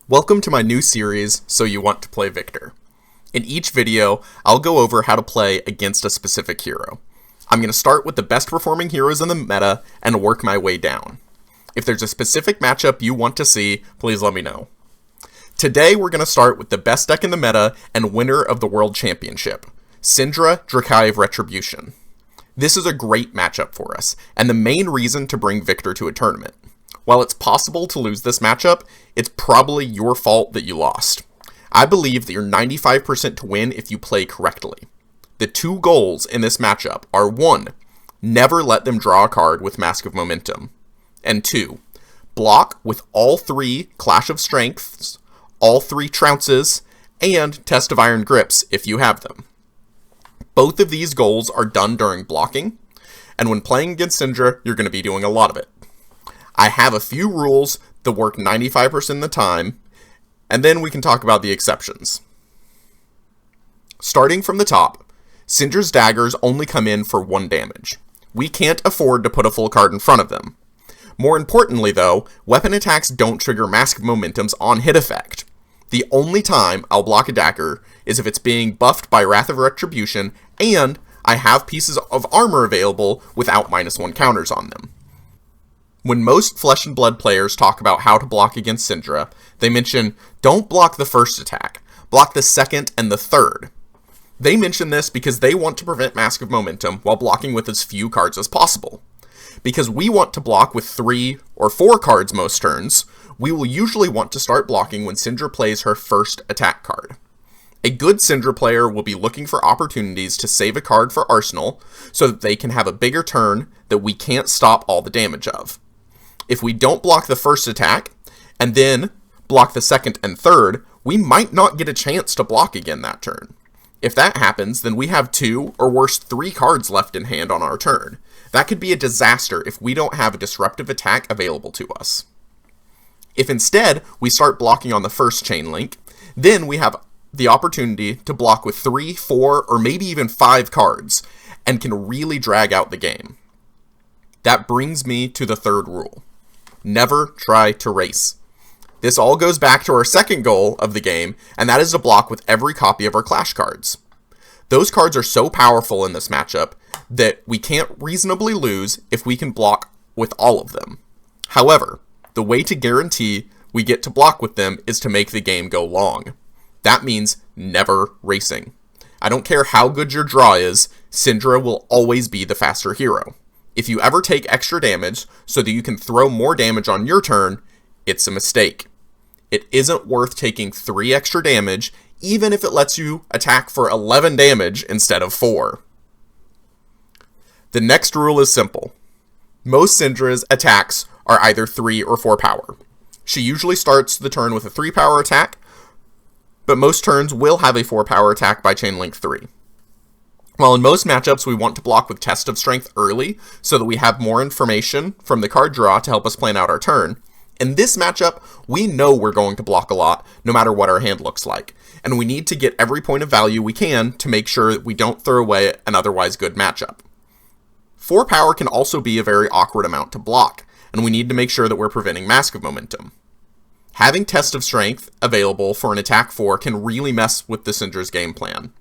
Welcome to my new series, So You Want to Play Victor. In each video, I'll go over how to play against a specific hero. I'm going to start with the best performing heroes in the meta and work my way down. If there's a specific matchup you want to see, please let me know. Today we're going to start with the best deck in the meta and winner of the World Championship, Cindra Drakai Retribution. This is a great matchup for us, and the main reason to bring Victor to a tournament. While it's possible to lose this matchup, it's probably your fault that you lost. I believe that you're 95% to win if you play correctly. The two goals in this matchup are 1. Never let them draw a card with Mask of Momentum, and 2. Block with all 3 Clash of Strengths, all 3 Trounces, and Test of Iron Grips if you have them. Both of these goals are done during blocking, and when playing against Cindra, you're going to be doing a lot of it. I have a few rules that work 95% of the time, and then we can talk about the exceptions. Starting from the top, Cindra's daggers only come in for 1 damage. We can't afford to put a full card in front of them. More importantly though, weapon attacks don't trigger Mask of Momentum's on hit effect. The only time I'll block a dagger is if it's being buffed by Wrath of Retribution and I have pieces of armor available without -1 counters on them. When most Flesh and Blood players talk about how to block against Cindra, they mention, don't block the first attack, block the second and the third. They mention this because they want to prevent Mask of Momentum while blocking with as few cards as possible. Because we want to block with 3 or 4 cards most turns, we will usually want to start blocking when Cindra plays her first attack card. A good Cindra player will be looking for opportunities to save a card for Arsenal so that they can have a bigger turn that we can't stop all the damage of. If we don't block the first attack, and then block the second and third, we might not get a chance to block again that turn. If that happens, then we have 2 or worse 3 cards left in hand on our turn. That could be a disaster if we don't have a disruptive attack available to us. If instead we start blocking on the first chain link, then we have the opportunity to block with 3, 4, or maybe even 5 cards, and can really drag out the game. That brings me to the third rule. Never try to race. This all goes back to our second goal of the game, and that is to block with every copy of our Clash cards. Those cards are so powerful in this matchup that we can't reasonably lose if we can block with all of them. However, the way to guarantee we get to block with them is to make the game go long. That means never racing. I don't care how good your draw is, Cindra will always be the faster hero. If you ever take extra damage so that you can throw more damage on your turn, it's a mistake. It isn't worth taking 3 extra damage, even if it lets you attack for 11 damage instead of 4. The next rule is simple. Most Cindra's attacks are either 3 or 4 power. She usually starts the turn with a 3 power attack, but most turns will have a 4 power attack by chain link 3. While in most matchups we want to block with Test of Strength early so that we have more information from the card draw to help us plan out our turn, in this matchup we know we're going to block a lot no matter what our hand looks like, and we need to get every point of value we can to make sure that we don't throw away an otherwise good matchup. 4 power can also be a very awkward amount to block, and we need to make sure that we're preventing Mask of Momentum. Having Test of Strength available for an attack 4 can really mess with the Cindra's game plan.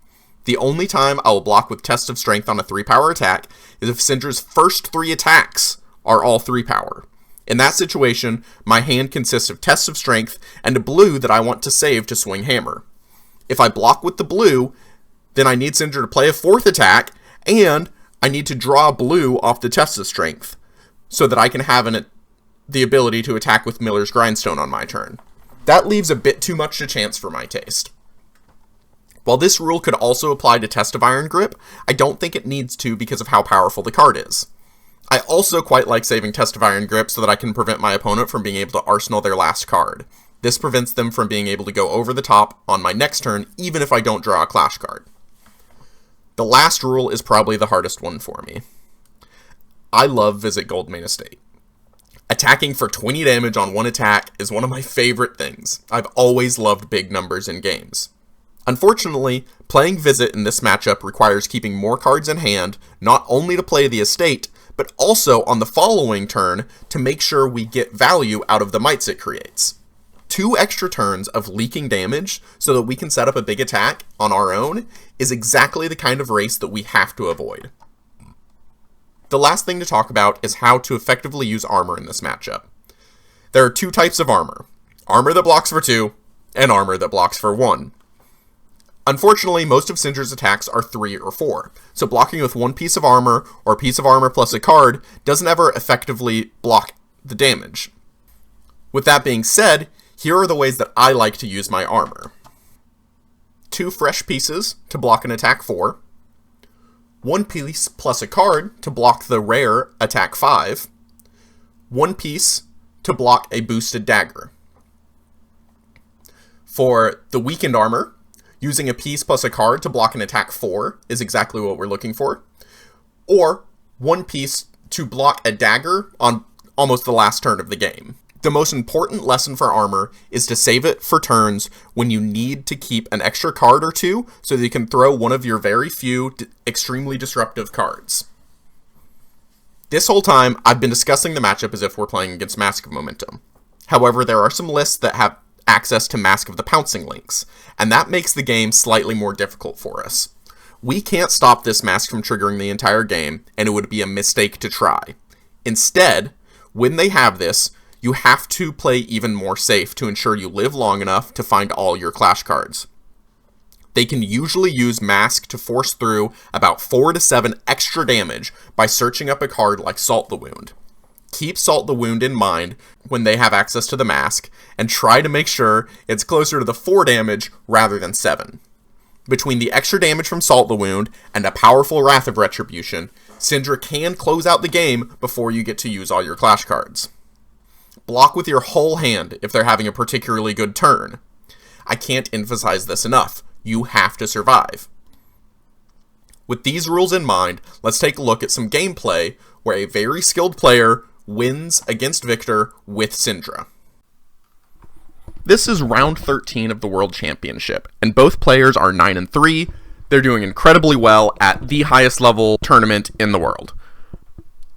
The only time I will block with Test of Strength on a 3 power attack is if Cindra's first 3 attacks are all 3 power. In that situation, my hand consists of Test of Strength and a blue that I want to save to swing Hammer. If I block with the blue, then I need Cindra to play a 4th attack, and I need to draw blue off the Test of Strength, so that I can have the ability to attack with Miller's Grindstone on my turn. That leaves a bit too much to chance for my taste. While this rule could also apply to Test of Iron Grip, I don't think it needs to because of how powerful the card is. I also quite like saving Test of Iron Grip so that I can prevent my opponent from being able to arsenal their last card. This prevents them from being able to go over the top on my next turn, even if I don't draw a Clash card. The last rule is probably the hardest one for me. I love Visit Goldmane Estate. Attacking for 20 damage on 1 attack is one of my favorite things. I've always loved big numbers in games. Unfortunately, playing Visit in this matchup requires keeping more cards in hand, not only to play the estate, but also on the following turn to make sure we get value out of the mites it creates. 2 extra turns of leaking damage so that we can set up a big attack on our own is exactly the kind of race that we have to avoid. The last thing to talk about is how to effectively use armor in this matchup. There are 2 types of armor. Armor that blocks for 2, and armor that blocks for 1. Unfortunately, most of Cindra's attacks are 3 or 4, so blocking with 1 piece of armor, or a piece of armor plus a card, doesn't ever effectively block the damage. With that being said, here are the ways that I like to use my armor. 2 fresh pieces to block an attack 4, 1 piece plus a card to block the rare attack 5, 1 piece to block a boosted dagger. For the weakened armor, using a piece plus a card to block an attack 4 is exactly what we're looking for, or 1 piece to block a dagger on almost the last turn of the game. The most important lesson for armor is to save it for turns when you need to keep an extra card or 2 so that you can throw one of your very few extremely disruptive cards. This whole time, I've been discussing the matchup as if we're playing against Mask of Momentum. However, there are some lists that have access to Mask of the Pouncing links, and that makes the game slightly more difficult for us. We can't stop this mask from triggering the entire game, and it would be a mistake to try. Instead, when they have this, you have to play even more safe to ensure you live long enough to find all your Clash cards. They can usually use Mask to force through about 4 to 7 extra damage by searching up a card like Salt the Wound. Keep Salt the Wound in mind when they have access to the Mask, and try to make sure it's closer to the 4 damage rather than 7. Between the extra damage from Salt the Wound and a powerful Wrath of Retribution, Cindra can close out the game before you get to use all your Clash cards. Block with your whole hand if they're having a particularly good turn. I can't emphasize this enough. You have to survive. With these rules in mind, let's take a look at some gameplay where a very skilled player wins against Victor with Cindra. This is round 13 of the World Championship, and both players are 9-3. They're doing incredibly well at the highest level tournament in the world.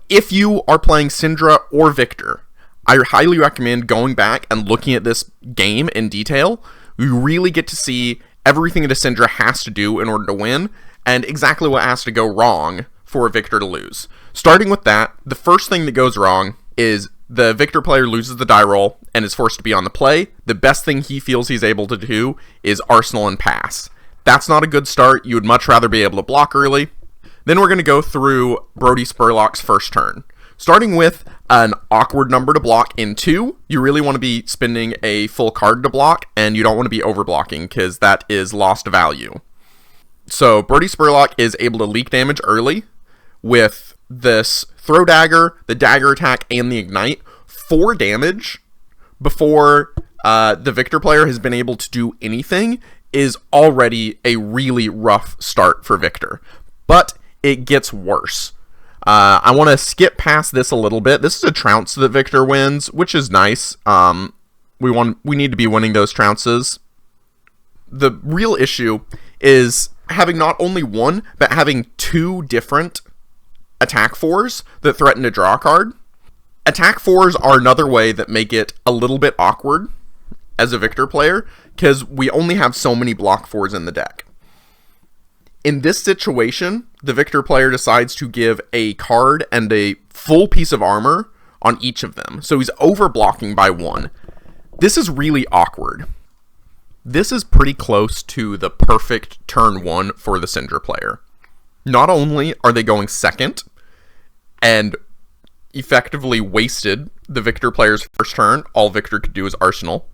If you are playing Cindra or Victor, I highly recommend going back and looking at this game in detail. You really get to see everything that a Cindra has to do in order to win, and exactly what has to go wrong for a Victor to lose. Starting with that, the first thing that goes wrong is the Victor player loses the die roll and is forced to be on the play. The best thing he feels he's able to do is Arsenal and pass. That's not a good start. You would much rather be able to block early. Then we're going to go through Brody Spurlock's first turn. Starting with an awkward number to block in 2, you really want to be spending a full card to block, and you don't want to be overblocking because that is lost value. So Brody Spurlock is able to leak damage early with this throw dagger, the dagger attack, and the ignite. 4 damage before the Victor player has been able to do anything is already a really rough start for Victor. But it gets worse. I want to skip past this a little bit. This is a trounce that Victor wins, which is nice. We need to be winning those trounces. The real issue is having not only 1, but having 2 different attack 4s that threaten to draw a card. Attack 4s are another way that make it a little bit awkward as a Victor player, because we only have so many block 4s in the deck. In this situation, the Victor player decides to give a card and a full piece of armor on each of them. So he's overblocking by 1. This is really awkward. This is pretty close to the perfect turn 1 for the Cindra player. Not only are they going second and effectively wasted the Victor player's first turn, all Victor could do is Arsenal,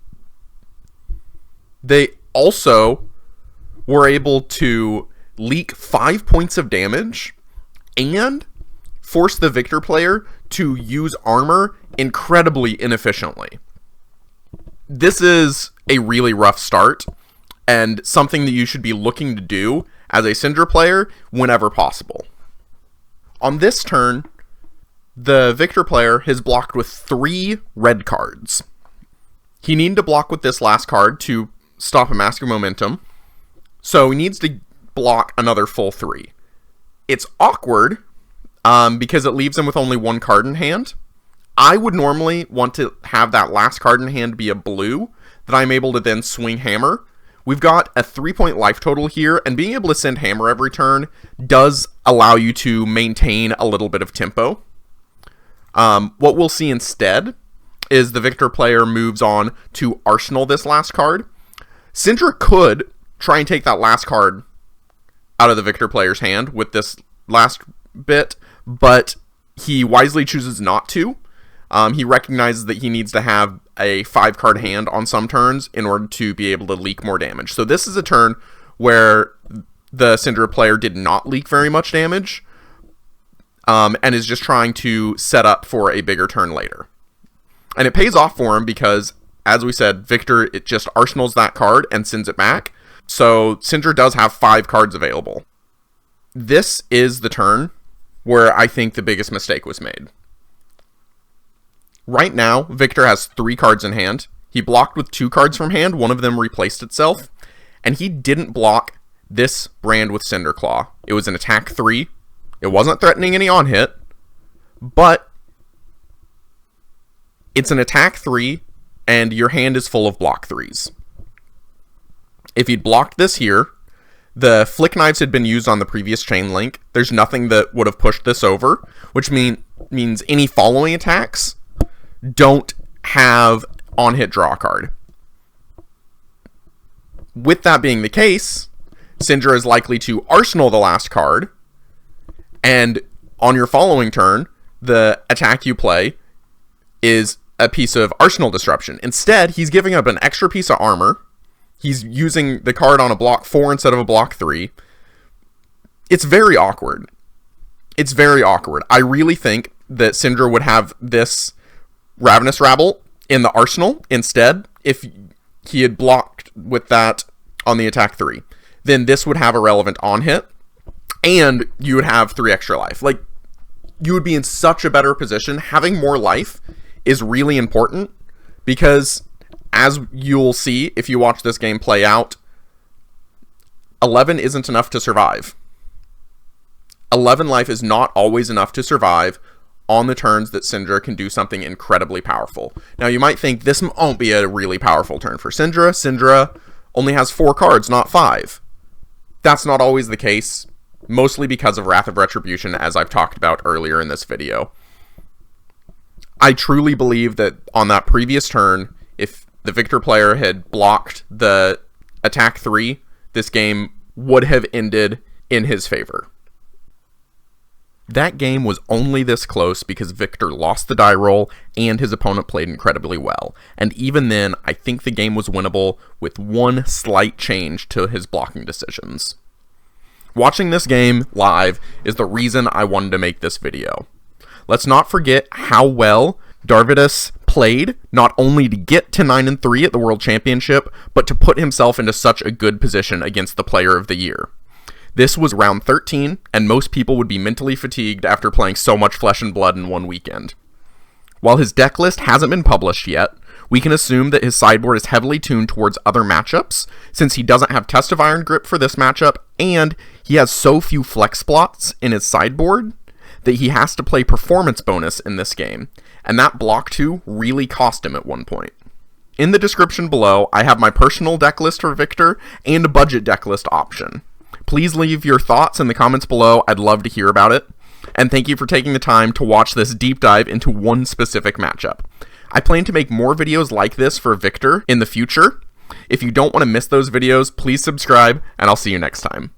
they also were able to leak 5 points of damage and force the Victor player to use armor incredibly inefficiently. This is a really rough start and something that you should be looking to do as a Cindra player whenever possible. On this turn, the Victor player has blocked with 3 red cards. He needed to block with this last card to stop a Mask of Momentum, so he needs to block another full 3. It's awkward because it leaves him with only 1 card in hand. I would normally want to have that last card in hand be a blue. that I'm able to then swing Hammer. We've got a 3-point life total here, and being able to send Hammer every turn does allow you to maintain a little bit of tempo. What we'll see instead is the Victor player moves on to Arsenal this last card. Cindra could try and take that last card out of the Victor player's hand with this last bit, but he wisely chooses not to. He recognizes that he needs to have a 5-card hand on some turns in order to be able to leak more damage. So this is a turn where the Cindra player did not leak very much damage, and is just trying to set up for a bigger turn later. And it pays off for him because, as we said, Victor, it just arsenals that card and sends it back. So Cindra does have 5 cards available. This is the turn where I think the biggest mistake was made. Right now, Victor has 3 cards in hand. He blocked with 2 cards from hand, one of them replaced itself, and he didn't block this brand with Cinderclaw. It was an attack 3. It wasn't threatening any on-hit, but it's an attack 3, and your hand is full of block 3s. If he'd blocked this here, the flick knives had been used on the previous chain link. There's nothing that would have pushed this over, which means any following attacks don't have on-hit draw card. With that being the case, Cindra is likely to arsenal the last card, and on your following turn, the attack you play is a piece of arsenal disruption. Instead, he's giving up an extra piece of armor. He's using the card on a block 4 instead of a block 3. It's very awkward. It's very awkward. I really think that Cindra would have this Ravenous Rabble in the arsenal instead if he had blocked with that on the attack 3. Then this would have a relevant on-hit, and you would have 3 extra life. Like, you would be in such a better position. Having more life is really important because, as you'll see if you watch this game play out, 11 isn't enough to survive. 11 life is not always enough to survive on the turns that Cindra can do something incredibly powerful. Now, you might think this won't be a really powerful turn for Cindra. Cindra only has 4 cards, not 5. That's not always the case, mostly because of Wrath of Retribution, as I've talked about earlier in this video. I truly believe that on that previous turn, if the Victor player had blocked the attack 3, this game would have ended in his favor. That game was only this close because Victor lost the die roll and his opponent played incredibly well. And even then, I think the game was winnable with one slight change to his blocking decisions. Watching this game live is the reason I wanted to make this video. Let's not forget how well Darvidus played, not only to get to 9-3 at the World Championship, but to put himself into such a good position against the Player of the Year. This was round 13, and most people would be mentally fatigued after playing so much Flesh and Blood in one weekend. While his deck list hasn't been published yet, we can assume that his sideboard is heavily tuned towards other matchups, since he doesn't have Test of Iron Grip for this matchup, and he has so few flex spots in his sideboard that he has to play Performance Bonus in this game, and that block 2 really cost him at one point. In the description below, I have my personal deck list for Victor and a budget deck list option. Please leave your thoughts in the comments below. I'd love to hear about it. And thank you for taking the time to watch this deep dive into one specific matchup. I plan to make more videos like this for Victor in the future. If you don't want to miss those videos, please subscribe, and I'll see you next time.